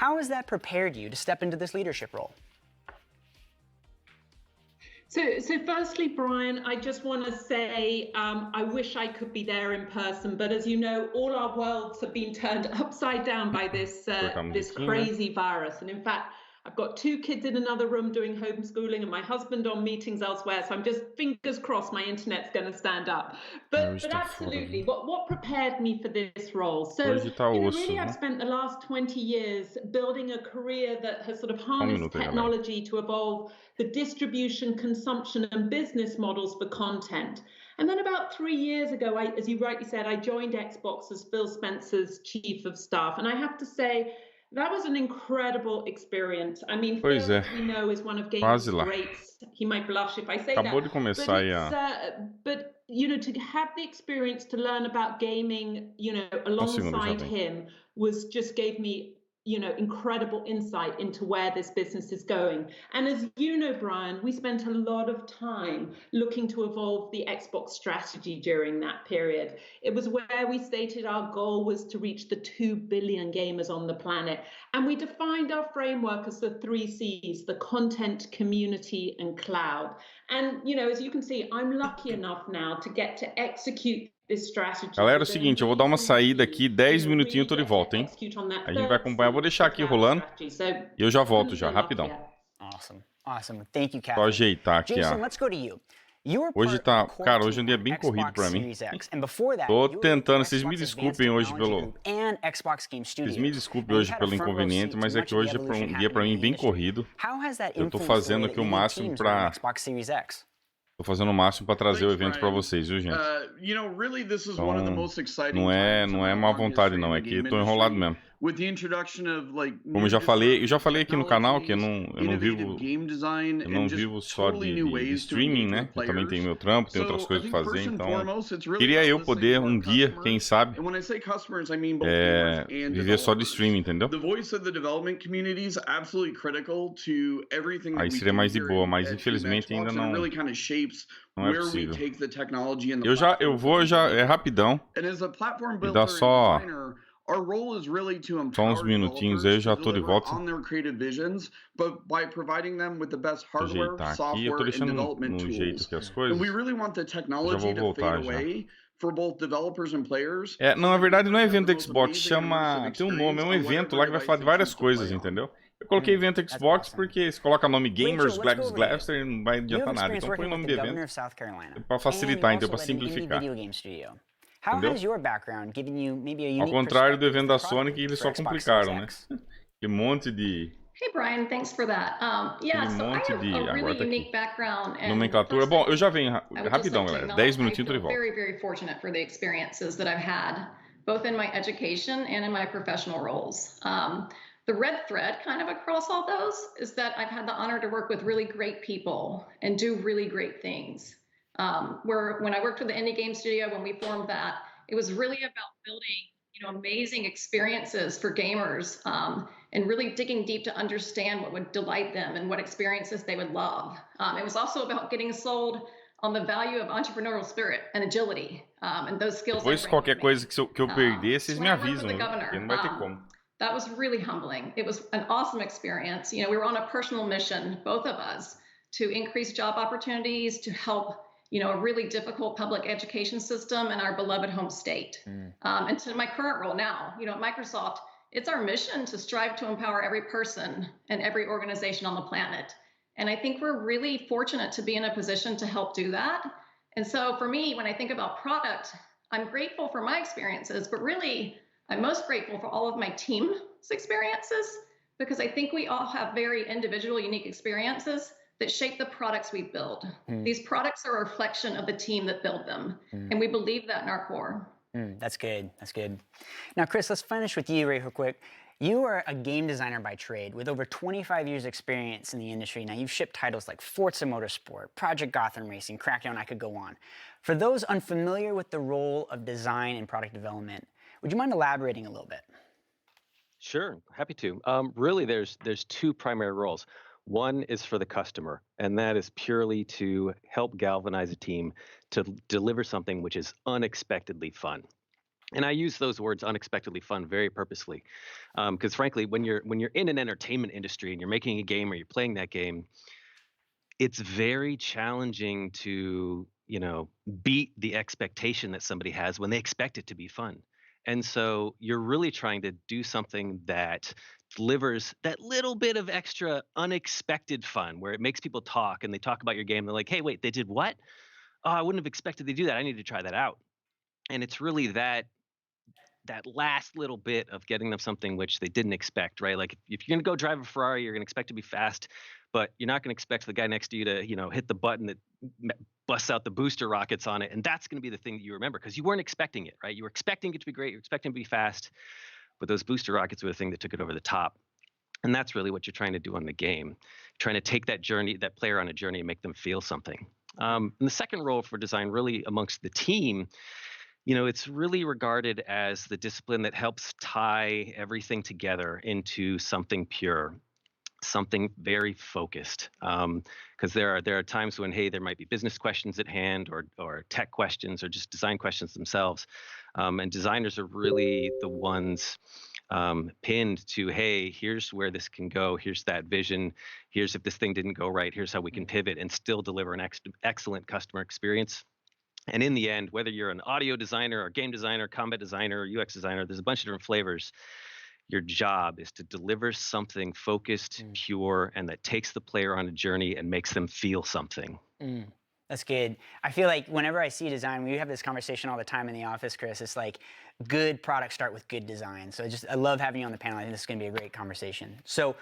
How has that prepared you to step into this leadership role? So firstly, Brian, I just want to say I wish I could be there in person, but as you know, all our worlds have been turned upside down by this crazy virus. And in fact, I've got 2 kids in another room doing homeschooling and my husband on meetings elsewhere. So I'm just fingers crossed my internet's going to stand up. But absolutely, what prepared me for this role? So really, I've spent the last 20 years building a career that has sort of harnessed technology to evolve the distribution, consumption, and business models for content. And then about 3 years ago, as you rightly said, I joined Xbox as Phil Spencer's chief of staff. And I have to say, that was an incredible experience. I mean, Phil, as we know, is one of gaming's greats. He might blush if I say that. But you know, to have the experience to learn about gaming, you know, alongside him gave me, you know, incredible insight into where this business is going. And as you know, Brian, we spent a lot of time looking to evolve the Xbox strategy during that period. It was where we stated our goal was to reach the 2 billion gamers on the planet. And we defined our framework as the 3 C's, the content, community, and cloud. And, you know, as you can see, I'm lucky enough now to get to execute. Galera, é o seguinte, eu vou dar uma saída aqui, 10 minutinhos eu tô de volta, hein? A gente vai acompanhar, vou deixar aqui rolando e eu já volto já, rapidão. Awesome. Thank you, Catherine. Só ajeitar aqui, Jason, let's go to you. Hoje tá, cara, hoje é um dia bem corrido pra mim. Tô tentando, vocês me desculpem hoje pelo... Vocês me desculpem hoje pelo inconveniente, mas é que hoje é um dia pra mim bem corrido. Eu tô fazendo aqui o máximo pra... Tô fazendo o máximo para trazer o evento para vocês, viu, gente? Então, não é má vontade, não. É que tô enrolado mesmo. Como eu já falei aqui no canal que eu não vivo só de streaming, né? Eu também tenho meu trampo, tenho outras coisas para fazer, então queria eu poder um dia, quem sabe, viver só de streaming, entendeu? Aí seria mais de boa, mas infelizmente ainda não é possível. É rapidão. Me dá só uns minutinhos aí, eu já tô de volta. Ajeitar aqui, eu tô deixando no jeito aqui as coisas. Já vou voltar já. Não, na verdade não é evento da Xbox, tem um nome, é um evento lá que vai falar de várias coisas, entendeu? Eu coloquei evento Xbox porque se coloca nome Gamers, Blaster, não vai adiantar nada. Então põe o nome do evento pra facilitar, então, pra simplificar. Ao contrário do evento da Sony, que eles só complicaram, né? Que monte de... Hey Brian, thanks for that. Yeah, so I have a really unique background and nomenclatura. Bom, eu já venho rapidão, galera. 10 minutinhos tô de volta. Very, very fortunate for the experiences that I've had, both in my education and in my professional roles. The red thread kind of across all those is that I've had the honor to work with really great people and do really great things. When I worked with the indie game studio, when we formed that, it was really about building, you know, amazing experiences for gamers and really digging deep to understand what would delight them and what experiences they would love. It was also about getting sold on the value of entrepreneurial spirit and agility and those skills. Depois qualquer coisa que eu perder, vocês me avisam, porque não vai ter como. That was really humbling. It was an awesome experience. You know, we were on a personal mission, both of us, to increase job opportunities, to help, you know, a really difficult public education system in our beloved home state. And to my current role now, you know, at Microsoft, it's our mission to strive to empower every person and every organization on the planet. And I think we're really fortunate to be in a position to help do that. And so for me, when I think about product, I'm grateful for my experiences, but really I'm most grateful for all of my team's experiences, because I think we all have very individual, unique experiences that shape the products we build. These products are a reflection of the team that built them. And we believe that in our core. That's good. That's good. Now, Chris, let's finish with you real quick. You are a game designer by trade with over 25 years experience in the industry. Now, you've shipped titles like Forza Motorsport, Project Gotham Racing, Crackdown, I could go on. For those unfamiliar with the role of design and product development, would you mind elaborating a little bit? Sure, happy to. Really, there's 2 primary roles. One is for the customer, and that is purely to help galvanize a team to deliver something which is unexpectedly fun. And I use those words unexpectedly fun very purposefully, because frankly, when you're in an entertainment industry and you're making a game or you're playing that game, it's very challenging to, beat the expectation that somebody has when they expect it to be fun. And so you're really trying to do something that delivers that little bit of extra unexpected fun where it makes people talk and they talk about your game. They're like, hey, wait, they did what? Oh, I wouldn't have expected they do that. I need to try that out. And it's really that last little bit of getting them something which they didn't expect, right? Like if you're going to go drive a Ferrari, you're going to expect to be fast, but you're not going to expect the guy next to you to, hit the button that busts out the booster rockets on it. And that's going to be the thing that you remember because you weren't expecting it, right? You were expecting it to be great. You're expecting it to be fast, but those booster rockets were the thing that took it over the top. And that's really what you're trying to do on the game, trying to take that player on a journey and make them feel something. And the second role for design really amongst the team, it's really regarded as the discipline that helps tie everything together into something pure, something very focused. Because there are times when, hey, there might be business questions at hand or tech questions or just design questions themselves. And designers are really the ones pinned to, hey, here's where this can go. Here's that vision. Here's if this thing didn't go right. Here's how we can pivot and still deliver an excellent customer experience. And in the end, whether you're an audio designer or game designer, combat designer, or UX designer, there's a bunch of different flavors. Your job is to deliver something focused, pure, and that takes the player on a journey and makes them feel something. That's good. I feel like whenever I see design, we have this conversation all the time in the office, Chris. It's like good products start with good design. So I love having you on the panel. I think this is going to be a great conversation. So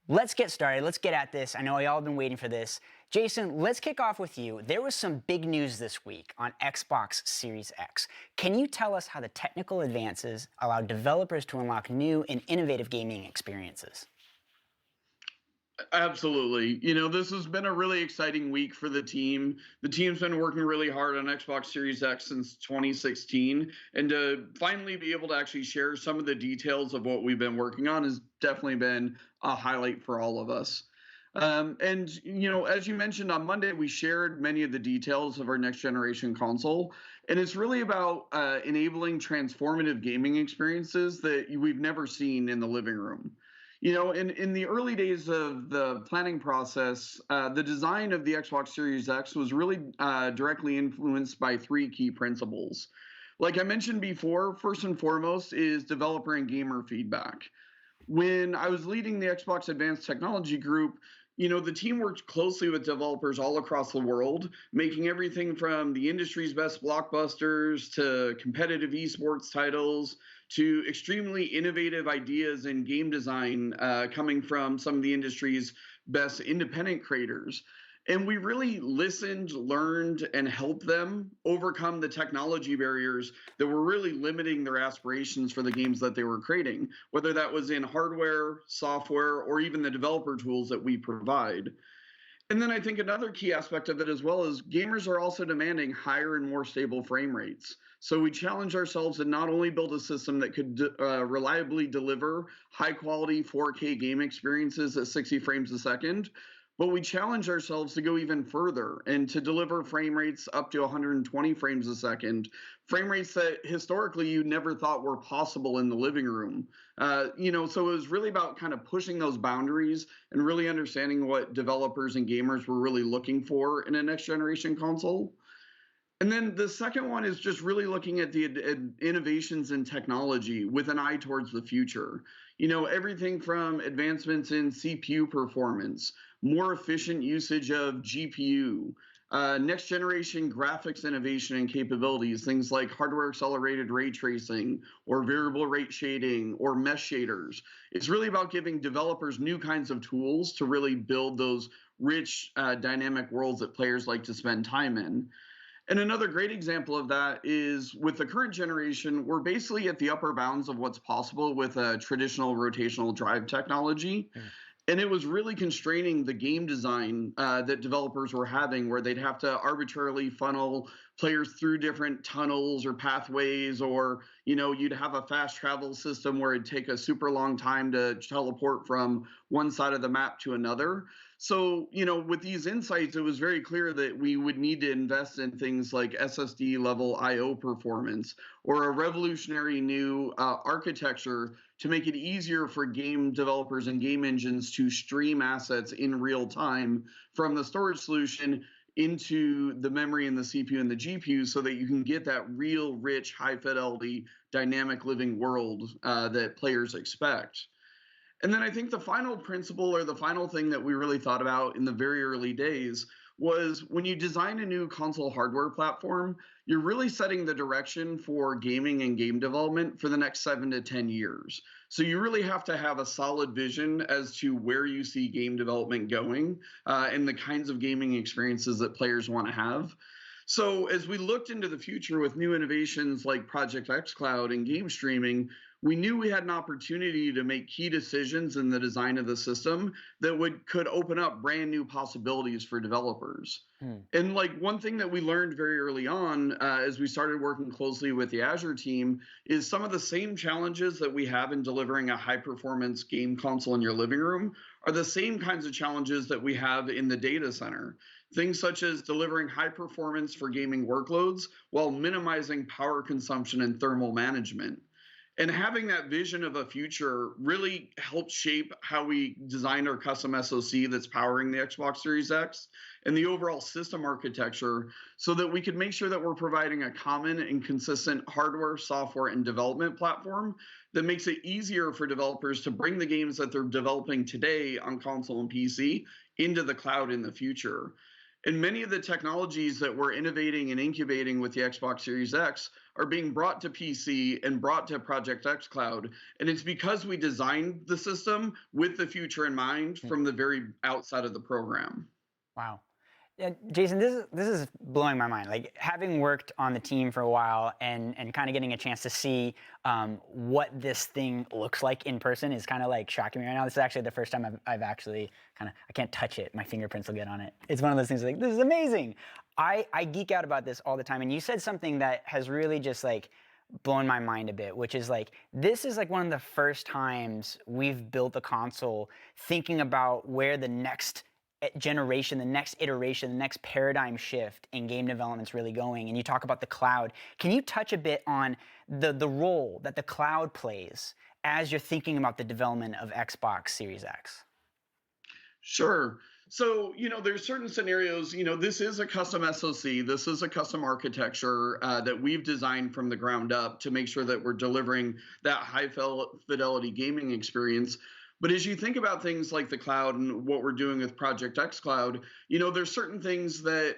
let's get started. Let's get at this. I know y'all have been waiting for this. Jason, let's kick off with you. There was some big news this week on Xbox Series X. Can you tell us how the technical advances allow developers to unlock new and innovative gaming experiences? Absolutely. This has been a really exciting week for the team. The team's been working really hard on Xbox Series X since 2016, and to finally be able to actually share some of the details of what we've been working on has definitely been a highlight for all of us. And, as you mentioned on Monday, we shared many of the details of our next generation console, and it's really about enabling transformative gaming experiences that we've never seen in the living room. In the early days of the planning process, the design of the Xbox Series X was really directly influenced by three key principles. Like I mentioned before, first and foremost is developer and gamer feedback. When I was leading the Xbox Advanced Technology Group, the team worked closely with developers all across the world, making everything from the industry's best blockbusters to competitive esports titles to extremely innovative ideas in game design coming from some of the industry's best independent creators. And we really listened, learned, and helped them overcome the technology barriers that were really limiting their aspirations for the games that they were creating, whether that was in hardware, software, or even the developer tools that we provide. And then I think another key aspect of it as well is gamers are also demanding higher and more stable frame rates. So we challenge ourselves to not only build a system that could reliably deliver high quality 4K game experiences at 60 frames a second, but we challenge ourselves to go even further and to deliver frame rates up to 120 frames a second, frame rates that historically you never thought were possible in the living room. So it was really about kind of pushing those boundaries and really understanding what developers and gamers were really looking for in a next generation console. And then the second one is just really looking at the innovations in technology with an eye towards the future. Everything from advancements in CPU performance, more efficient usage of GPU, next generation graphics innovation and capabilities, things like hardware accelerated ray tracing or variable rate shading or mesh shaders. It's really about giving developers new kinds of tools to really build those rich dynamic worlds that players like to spend time in. And another great example of that is with the current generation, we're basically at the upper bounds of what's possible with a traditional rotational drive technology. And it was really constraining the game design that developers were having, where they'd have to arbitrarily funnel players through different tunnels or pathways, or you'd have a fast travel system where it'd take a super long time to teleport from one side of the map to another. So, with these insights, it was very clear that we would need to invest in things like SSD level IO performance or a revolutionary new architecture to make it easier for game developers and game engines to stream assets in real time from the storage solution into the memory and the CPU and the GPU so that you can get that real rich, high fidelity, dynamic living world that players expect. And then I think the final principle or the final thing that we really thought about in the very early days was when you design a new console hardware platform, you're really setting the direction for gaming and game development for the next 7 to 10 years. So you really have to have a solid vision as to where you see game development going and the kinds of gaming experiences that players want to have. So as we looked into the future with new innovations like Project XCloud and game streaming, we knew we had an opportunity to make key decisions in the design of the system that could open up brand new possibilities for developers. And one thing that we learned very early on as we started working closely with the Azure team is some of the same challenges that we have in delivering a high performance game console in your living room are the same kinds of challenges that we have in the data center. Things such as delivering high performance for gaming workloads while minimizing power consumption and thermal management. And having that vision of a future really helped shape how we designed our custom SoC that's powering the Xbox Series X and the overall system architecture so that we could make sure that we're providing a common and consistent hardware, software, and development platform that makes it easier for developers to bring the games that they're developing today on console and PC into the cloud in the future. And many of the technologies that we're innovating and incubating with the Xbox Series X are being brought to PC and brought to Project XCloud. And it's because we designed the system with the future in mind from the very outset of the program. Wow. Yeah, Jason, this is blowing my mind. Like, having worked on the team for a while and kind of getting a chance to see what this thing looks like in person is kind of like shocking me right now. This is actually the first time I've actually I can't touch it. My fingerprints will get on it. It's one of those things like, this is amazing. I geek out about this all the time. And you said something that has really just blown my mind a bit, which is this is one of the first times we've built a console thinking about where the next generation, the next iteration, the next paradigm shift in game development is really going. And you talk about the cloud. Can you touch a bit on the role that the cloud plays as you're thinking about the development of Xbox Series X? Sure. So, there's certain scenarios, this is a custom SoC, this is a custom architecture that we've designed from the ground up to make sure that we're delivering that high fidelity gaming experience. But as you think about things like the cloud and what we're doing with Project XCloud, there's certain things that,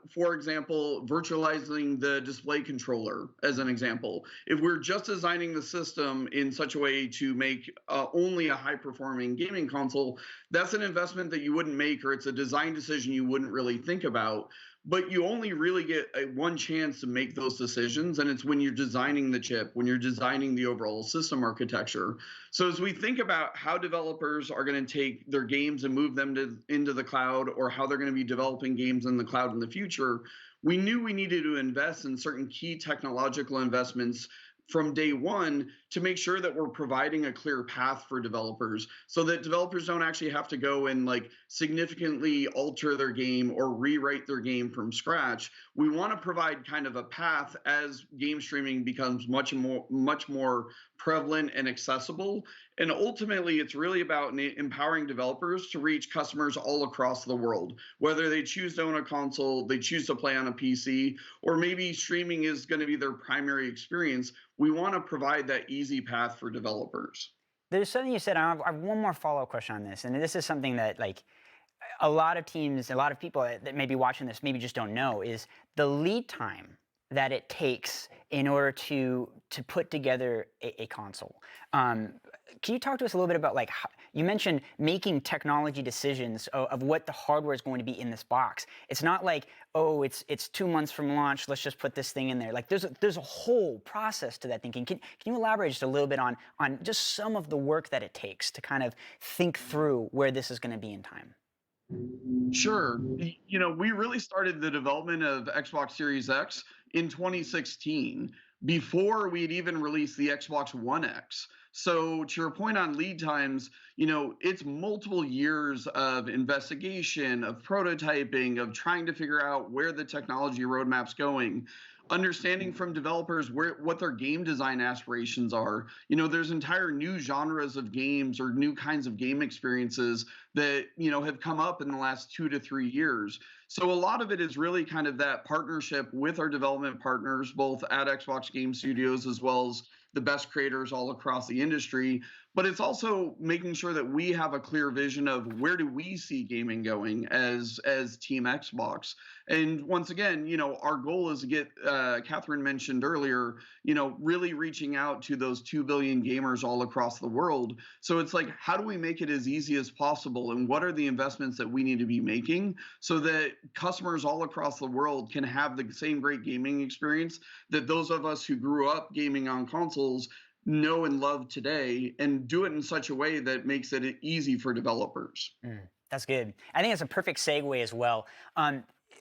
for example, virtualizing the display controller as an example. If we're just designing the system in such a way to make only a high-performing gaming console, that's an investment that you wouldn't make, or it's a design decision you wouldn't really think about. But you only really get one chance to make those decisions, and it's when you're designing the chip, when you're designing the overall system architecture. So as we think about how developers are going to take their games and move them into the cloud, or how they're going to be developing games in the cloud in the future, we knew we needed to invest in certain key technological investments from day one to make sure that we're providing a clear path for developers so that developers don't actually have to go and significantly alter their game or rewrite their game from scratch. We want to provide kind of a path as game streaming becomes much more prevalent and accessible. And ultimately, it's really about empowering developers to reach customers all across the world, whether they choose to own a console, they choose to play on a PC, or maybe streaming is going to be their primary experience. We want to provide that easy path for developers. There's something you said, I have one more follow-up question on this, and this is something that a lot of teams, a lot of people that may be watching this maybe just don't know, is the lead time that it takes in order to put together a console. Can you talk to us a little bit about how, you mentioned making technology decisions of what the hardware is going to be in this box. It's not it's 2 months from launch, let's just put this thing in there. There's a whole process to that thinking. Can you elaborate just a little bit on just some of the work that it takes to kind of think through where this is going to be in time? Sure. We really started the development of Xbox Series X in 2016. before we'd even released the Xbox One X. So to your point on lead times, it's multiple years of investigation, of prototyping, of trying to figure out where the technology roadmap's going, understanding from developers what their game design aspirations are. There's entire new genres of games or new kinds of game experiences that, have come up in the last 2 to 3 years. So a lot of it is really kind of that partnership with our development partners, both at Xbox Game Studios as well as the best creators all across the industry. But it's also making sure that we have a clear vision of where do we see gaming going as Team Xbox. And once again, our goal is to get, Catherine mentioned earlier, really reaching out to those 2 billion gamers all across the world. So it's like, how do we make it as easy as possible? And what are the investments that we need to be making so that customers all across the world can have the same great gaming experience that those of us who grew up gaming on consoles know and love today, and do it in such a way that makes it easy for developers. That's good. I think that's a perfect segue as well.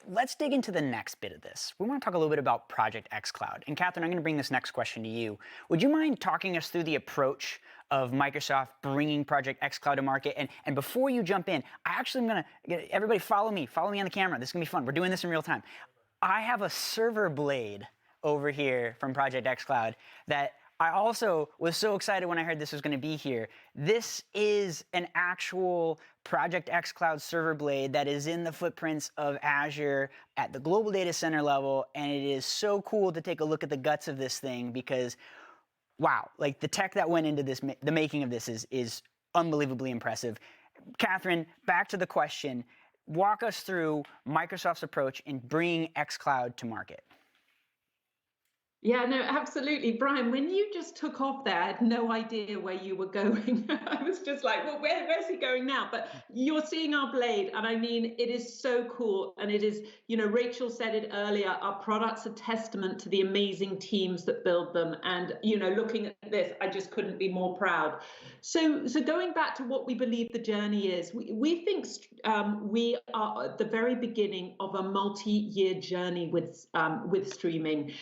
Let's dig into the next bit of this. We want to talk a little bit about Project XCloud. And Catherine, I'm going to bring this next question to you. Would you mind talking us through the approach of Microsoft bringing Project XCloud to market? And before you jump in, I actually am going to, everybody follow me on the camera. This is going to be fun. We're doing this in real time. I have a server blade over here from Project XCloud that I also was so excited when I heard this was going to be here. This is an actual Project XCloud server blade that is in the footprints of Azure at the global data center level, and it is so cool to take a look at the guts of this thing because, wow, like the tech that went into this, the making of this is unbelievably impressive. Catherine, back to the question. Walk us through Microsoft's approach in bringing XCloud to market. Yeah, no, absolutely. Brian, when you just took off there, I had no idea where you were going. I was just like, well, where's he going now? But you're seeing our blade. And I mean, it is so cool. And it is, Rachel said it earlier, our product's a testament to the amazing teams that build them. And, looking at this, I just couldn't be more proud. So going back to what we believe the journey is, we think we are at the very beginning of a multi-year journey with streaming.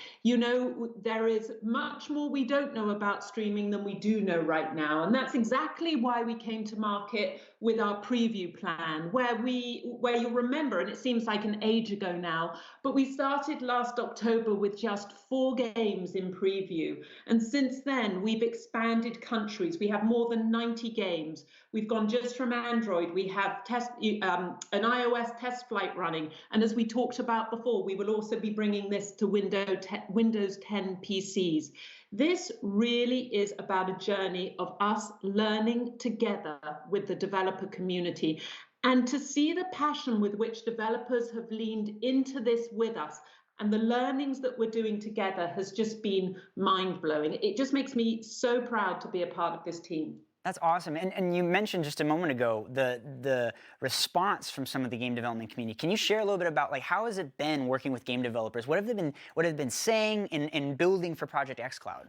There is much more we don't know about streaming than we do know right now. And that's exactly why we came to market with our preview plan, where you'll remember, and it seems like an age ago now, but we started last October with just 4 games in preview. And since then, we've expanded countries. We have more than 90 games. We've gone just from Android. We have an iOS test flight running. And as we talked about before, we will also be bringing this to Windows 10 PCs. This really is about a journey of us learning together with the developer community. And to see the passion with which developers have leaned into this with us and the learnings that we're doing together has just been mind-blowing. It just makes me so proud to be a part of this team. That's awesome. And you mentioned just a moment ago the response from some of the game development community. Can you share a little bit about how has it been working with game developers? What have they been saying and building for Project XCloud?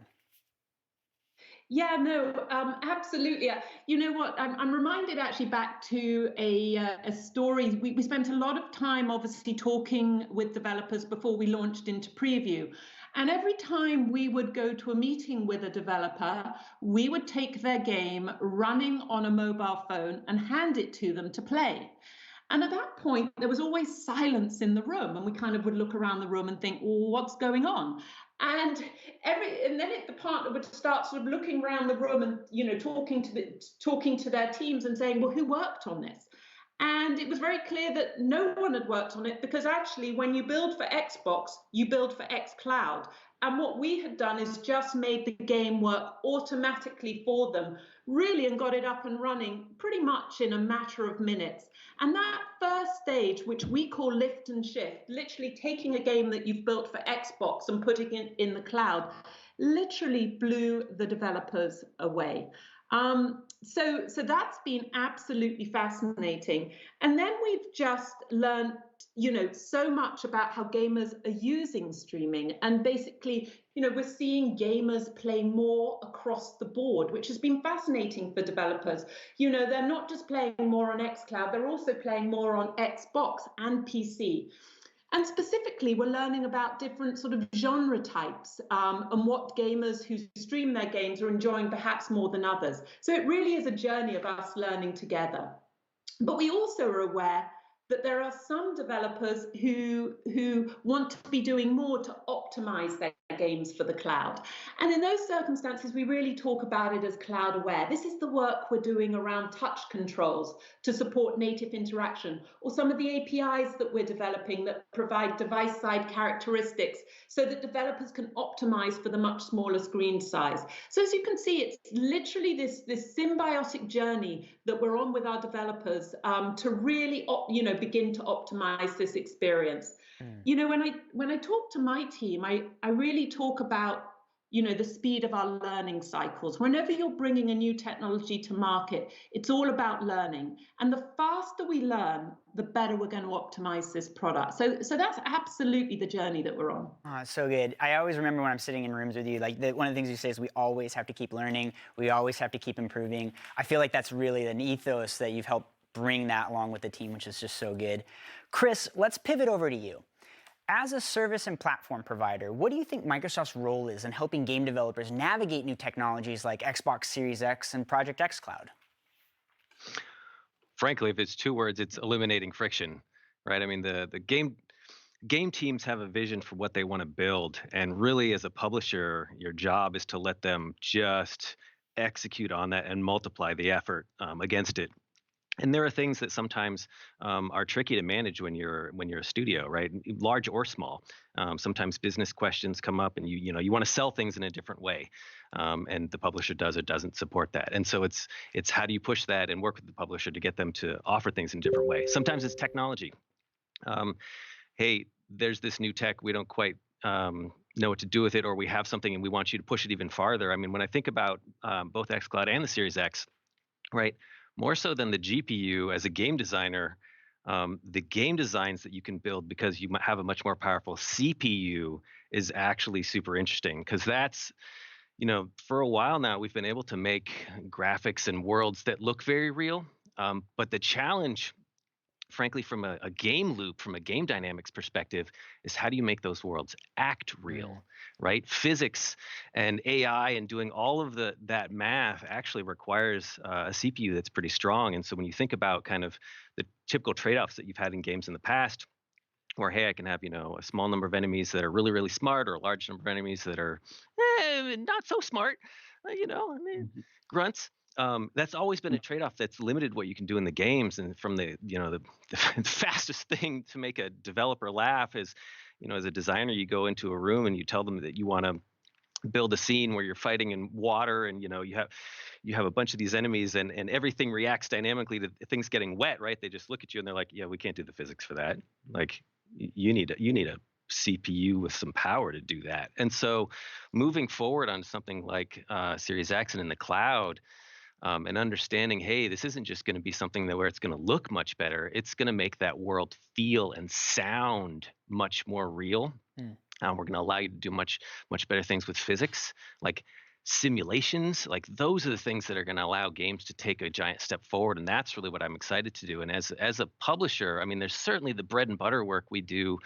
Yeah, no, absolutely. You know what? I'm reminded actually back to a story. We spent a lot of time obviously talking with developers before we launched into preview. And every time we would go to a meeting with a developer, we would take their game running on a mobile phone and hand it to them to play. And at that point, there was always silence in the room, and we kind of would look around the room and think, well, what's going on? And then the partner would start sort of looking around the room and talking to their teams and saying, well, who worked on this? And it was very clear that no one had worked on it because actually when you build for Xbox, you build for XCloud. And what we had done is just made the game work automatically for them, really, and got it up and running pretty much in a matter of minutes. And that first stage, which we call lift and shift, literally taking a game that you've built for Xbox and putting it in the cloud, literally blew the developers away. So that's been absolutely fascinating. And then we've just learned, so much about how gamers are using streaming. And basically, we're seeing gamers play more across the board, which has been fascinating for developers. They're not just playing more on XCloud, they're also playing more on Xbox and PC. And specifically, we're learning about different sort of genre types and what gamers who stream their games are enjoying perhaps more than others. So it really is a journey of us learning together. But we also are aware that there are some developers who want to be doing more to optimize their games for the cloud. And in those circumstances, we really talk about it as cloud aware. This is the work we're doing around touch controls to support native interaction, or some of the APIs that we're developing that provide device-side characteristics so that developers can optimize for the much smaller screen size. So as you can see, it's literally this symbiotic journey that we're on with our developers to really, begin to optimize this experience. You know, when I talk to my team, I really talk about, the speed of our learning cycles. Whenever you're bringing a new technology to market, it's all about learning. And the faster we learn, the better we're going to optimize this product. So that's absolutely the journey that we're on. So good. I always remember when I'm sitting in rooms with you, like one of the things you say is we always have to keep learning. We always have to keep improving. I feel like that's really an ethos that you've helped bring that along with the team, which is just so good. Chris, let's pivot over to you. As a service and platform provider, what do you think Microsoft's role is in helping game developers navigate new technologies like Xbox Series X and Project XCloud? Frankly, if it's two words, it's eliminating friction, right? I mean, the game teams have a vision for what they want to build, and really, as a publisher, your job is to let them just execute on that and multiply the effort against it. And there are things that sometimes are tricky to manage when you're a studio, right? Large or small. Sometimes business questions come up, and you want to sell things in a different way, and the publisher does or doesn't support that. And so it's how do you push that and work with the publisher to get them to offer things in a different way. Sometimes it's technology. Hey, there's this new tech, we don't quite know what to do with it, or we have something and we want you to push it even farther. I mean, when I think about both XCloud and the Series X, right? More so than the GPU, as a game designer, the game designs that you can build because you might have a much more powerful CPU is actually super interesting, because that's, for a while now, we've been able to make graphics and worlds that look very real. But the challenge, frankly, from a game loop, from a game dynamics perspective, is how do you make those worlds act real, right? Physics and AI and doing all of that math actually requires a CPU that's pretty strong. And so when you think about kind of the typical trade-offs that you've had in games in the past, where, hey, I can have, a small number of enemies that are really, really smart, or a large number of enemies that are not so smart, grunts. That's always been a trade-off that's limited what you can do in the games. And from the fastest thing to make a developer laugh is, as a designer, you go into a room and you tell them that you want to build a scene where you're fighting in water, and you have a bunch of these enemies, and everything reacts dynamically to things getting wet, right? They just look at you and they're like, yeah, we can't do the physics for that. Like, you need a CPU with some power to do that. And so moving forward on something like Series X and in the cloud, and understanding, hey, this isn't just going to be something where it's going to look much better. It's going to make that world feel and sound much more real. We're going to allow you to do much better things with physics, like simulations. Like, those are the things that are going to allow games to take a giant step forward. And that's really what I'm excited to do. And as a publisher, I mean, there's certainly the bread and butter work we do,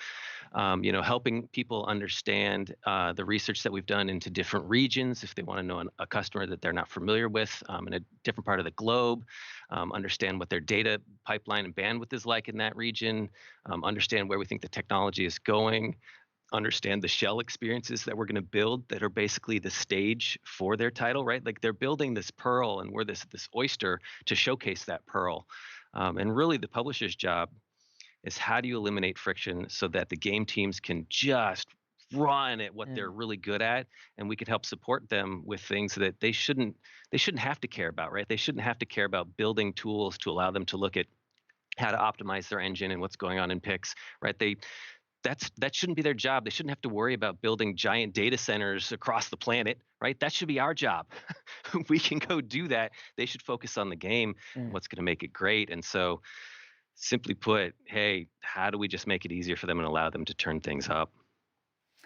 helping people understand the research that we've done into different regions, if they want to know a customer that they're not familiar with in a different part of the globe, understand what their data pipeline and bandwidth is like in that region, understand where we think the technology is going, understand the shell experiences that we're going to build that are basically the stage for their title, right? Like, they're building this pearl, and we're this oyster to showcase that pearl. And really, the publisher's job is how do you eliminate friction so that the game teams can just run at what they're really good at, and we can help support them with things that they shouldn't have to care about, right? They shouldn't have to care about building tools to allow them to look at how to optimize their engine and what's going on in picks, right? That shouldn't be their job. They shouldn't have to worry about building giant data centers across the planet, right? That should be our job. We can go do that. They should focus on the game and what's going to make it great. And so, simply put, hey, how do we just make it easier for them and allow them to turn things up?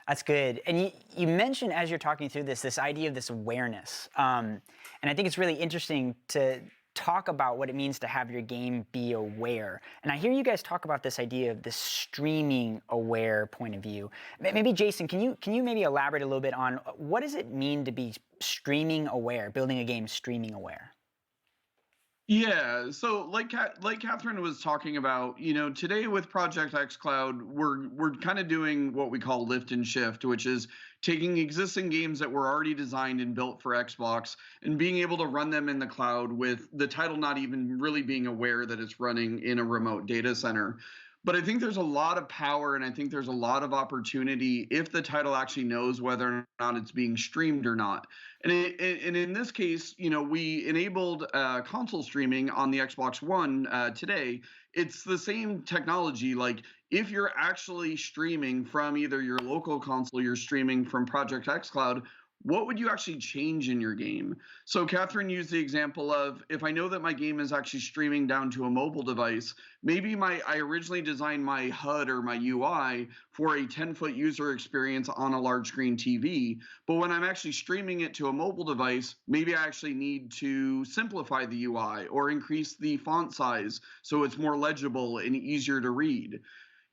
That's good. And you mentioned, as you're talking through this idea of this awareness. And I think it's really interesting to talk about what it means to have your game be aware. And I hear you guys talk about this idea of the streaming aware point of view. Maybe Jason, can you maybe elaborate a little bit on what does it mean to be streaming aware, building a game streaming aware? Yeah, so like Catherine was talking about, today with Project XCloud, we're kind of doing what we call lift and shift, which is taking existing games that were already designed and built for Xbox and being able to run them in the cloud with the title not even really being aware that it's running in a remote data center. But I think there's a lot of power and I think there's a lot of opportunity if the title actually knows whether or not it's being streamed or not. And in this case, we enabled console streaming on the Xbox One today. It's the same technology. Like if you're actually streaming from either your local console, you're streaming from Project XCloud, what would you actually change in your game? So Catherine used the example of, if I know that my game is actually streaming down to a mobile device, maybe I originally designed my HUD or my UI for a 10-foot user experience on a large screen TV, but when I'm actually streaming it to a mobile device, maybe I actually need to simplify the UI or increase the font size so it's more legible and easier to read.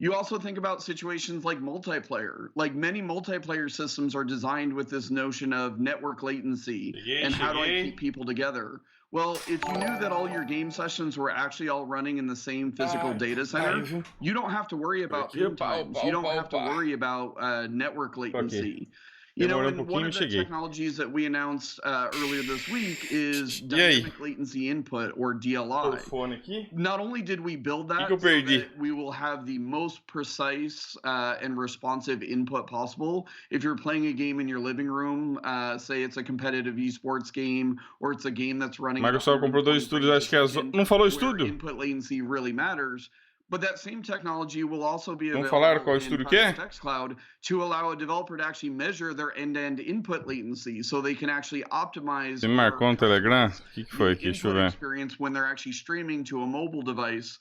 You also think about situations like multiplayer. Like many multiplayer systems are designed with this notion of network latency and how do I keep people together? Well, if you knew that all your game sessions were actually all running in the same physical data center, you don't have to worry about ping times. You don't have to worry about network latency. And one of the technologies that we announced earlier this week is dynamic latency input, or DLI. Not only did we build that so that we will have the most precise and responsive input possible. If you're playing a game in your living room, say it's a competitive esports game, or it's a game that's running... Microsoft comprou 2 estúdios, acho que não falou estúdio. Input latency really matters. But that same technology will also be available in Project XCloud to allow a developer to actually measure their end-to-end input latency, so they can actually optimize Você me marcou no Telegram? O que foi aqui? Deixa eu ver. Experience when they're actually streaming to a mobile device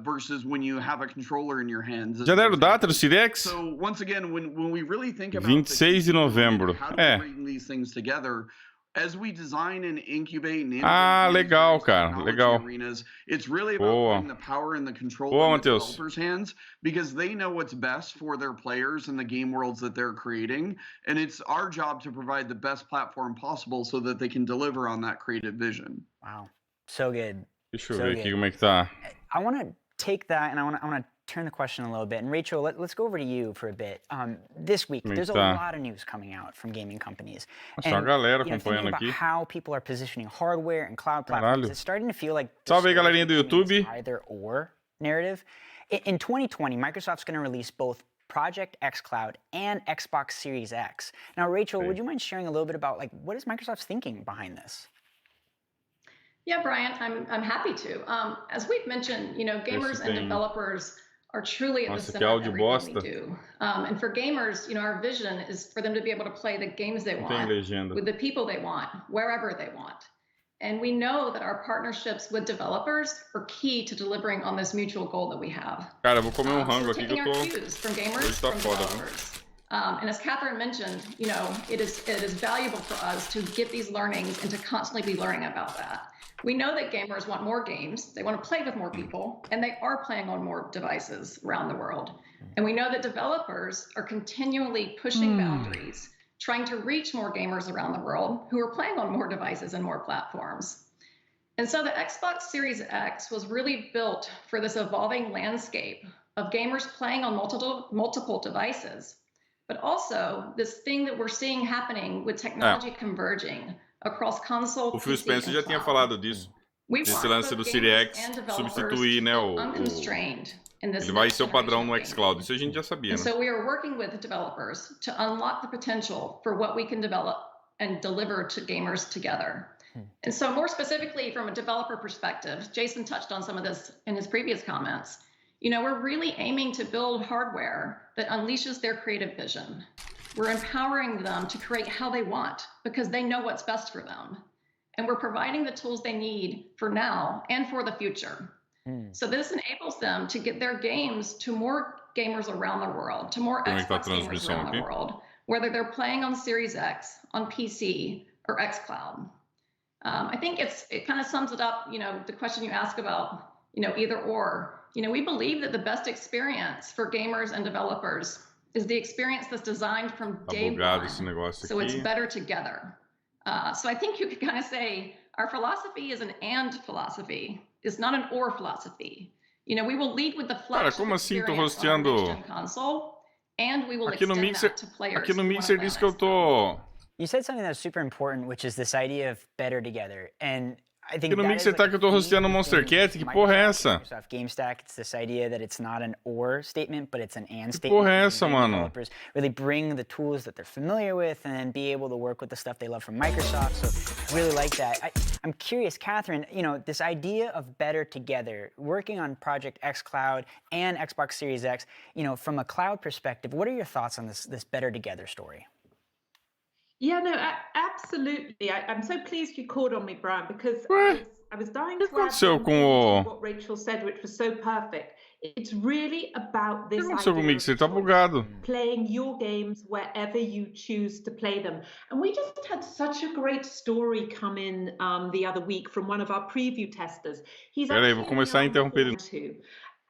versus when you have a controller in your hands. Já deram data do Cirex? So once again, when we really think about 26 de novembro. how do we bring these things together, as we design and incubate and innovate legal, cara. Legal. Arenas, it's really about putting the power and the control in the developers' hands, because they know what's best for their players and the game worlds that they're creating. And it's our job to provide the best platform possible so that they can deliver on that creative vision. Wow. So good. Deixa eu ver aqui como é que tá. I want to take that and I want to turn the question a little bit. And Rachel, let's go over to you for a bit. This week, there's a lot of news coming out from gaming companies. Nossa, a galera acompanhando aqui. How people are positioning hardware and cloud platforms. It's starting to feel like salve aí, galerinha do YouTube. Either or narrative. In 2020, Microsoft's going to release both Project XCloud and Xbox Series X. Now, Rachel, would you mind sharing a little bit about what is Microsoft's thinking behind this? Yeah, Brian, I'm happy to. As we've mentioned, gamers and developers are truly at the center of everything we do. And for gamers, our vision is for them to be able to play the games they want, with the people they want, wherever they want. And we know that our partnerships with developers are key to delivering on this mutual goal that we have. Cara, vou comer rango aqui que eu tô... cues from gamers, from developers. And as Catherine mentioned, it is valuable for us to get these learnings and to constantly be learning about that. We know that gamers want more games, they want to play with more people, and they are playing on more devices around the world. And we know that developers are continually pushing boundaries, trying to reach more gamers around the world who are playing on more devices and more platforms. And so the Xbox Series X was really built for this evolving landscape of gamers playing on multiple devices, but also this thing that we're seeing happening with technology converging across console, o Phil Spencer já tinha falado disso. Esse lance do Series X substituir, né, ele vai ser o padrão no XCloud. Isso a gente já sabia, né? So we are working with developers to unlock the potential for what we can develop and deliver to gamers together. And so more specifically from a developer perspective, Jason touched on some of this in his previous comments. We're really aiming to build hardware that unleashes their creative vision. We're empowering them to create how they want because they know what's best for them. And we're providing the tools they need for now and for the future. So this enables them to get their games to more gamers around the world, to more Xbox gamers around the world, whether they're playing on Series X, on PC, or xCloud. I think it kind of sums it up, the question you ask about, either or. We believe that the best experience for gamers and developers is the experience that's designed from day one, so it's better together. So I think you could kind of say our philosophy is an and philosophy. It's not an or philosophy. We will lead with the flagship experience on the next-gen console, and we will extend that to players. Aqui no Mixer diz que eu tô... You said something that's super important, which is this idea of better together. And I think aqui no Mixer tá que eu tô hosteando Monster Cat, que porra é essa? Microsoft GameStack, it's this idea that it's not an or statement, but it's an and statement. Que porra é essa, mano? Developers really bring the tools that they're familiar with and then be able to work with the stuff they love from Microsoft. So I really like that. I'm curious, Catherine, this idea of better together, working on Project XCloud and Xbox Series X, from a cloud perspective, what are your thoughts on this better together story? Yeah, no, absolutely. I'm so pleased you called on me, Brian, because I was dying to add what Rachel said, which was so perfect. It's really about this idea of playing your games wherever you choose to play them. And we just had such a great story come in the other week from one of our preview testers. Peraí, vou começar a interromper ele.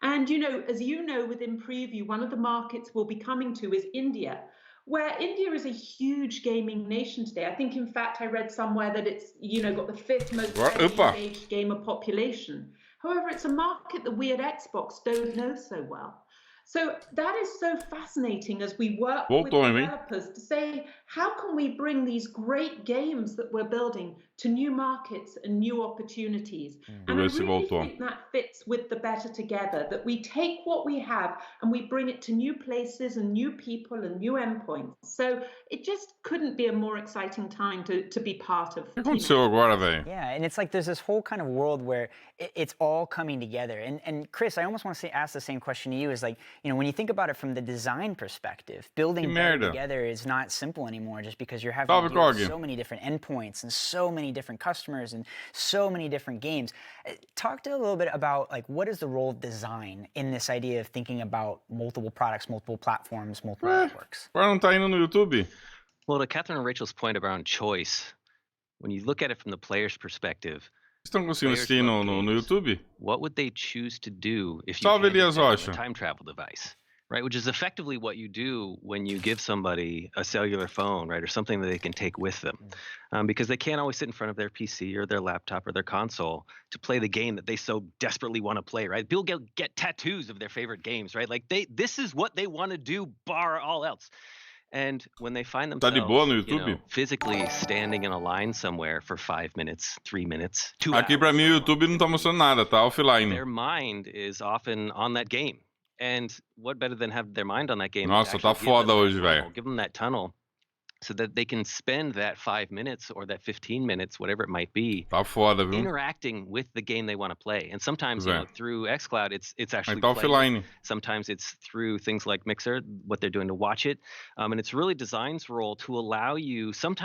And as you know, within preview, one of the markets we'll be coming to is India, where India is a huge gaming nation today. I think, in fact, I read somewhere that it's, got the 5th most engaged gamer population. However, it's a market that we at Xbox don't know so well. So that is so fascinating as we work with developers to say, how can we bring these great games that we're building to new markets and new opportunities? And I really think that fits with the better together, that we take what we have and we bring it to new places and new people and new endpoints. So it just couldn't be a more exciting time to be part of. Yeah, and it's like there's this whole kind of world where it's all coming together. And Chris, I almost want to ask the same question to you, is like, when you think about it from the design perspective, building better together is not simple anymore, just because you're having to deal with so many different endpoints and so many different customers and so many different games. Talk to a little bit about what is the role of design in this idea of thinking about multiple products, multiple platforms, multiple networks? Não tá indo no YouTube? Well, to Catherine and Rachel's point around choice, when you look at it from the player's perspective, estão conseguindo assistir no YouTube? What would they choose to do if you had a time travel device, right? Which is effectively what you do when you give somebody a cellular phone, right, or something that they can take with them, because they can't always sit in front of their PC or their laptop or their console to play the game that they so desperately want to play, right? People get tattoos of their favorite games, right? Like this is what they want to do, bar all else. And when they find themselves physically standing in a line somewhere for 5 minutes, 3 minutes, 2 hours. Aqui pra mim o YouTube não tá mostrando nada, tá offline. Their mind is often on that game. And what better than have their mind on that game? Nossa, tá foda hoje, velho. Give them that tunnel so that they can spend that 5 minutes or that 15 minutes, whatever it might be, tá foda, viu? Interacting with the game they want to play. And sometimes through XCloud, it's actually tá offline. Sometimes it's through things like Mixer, what they're doing to watch it. And it's really design's role to allow you sometimes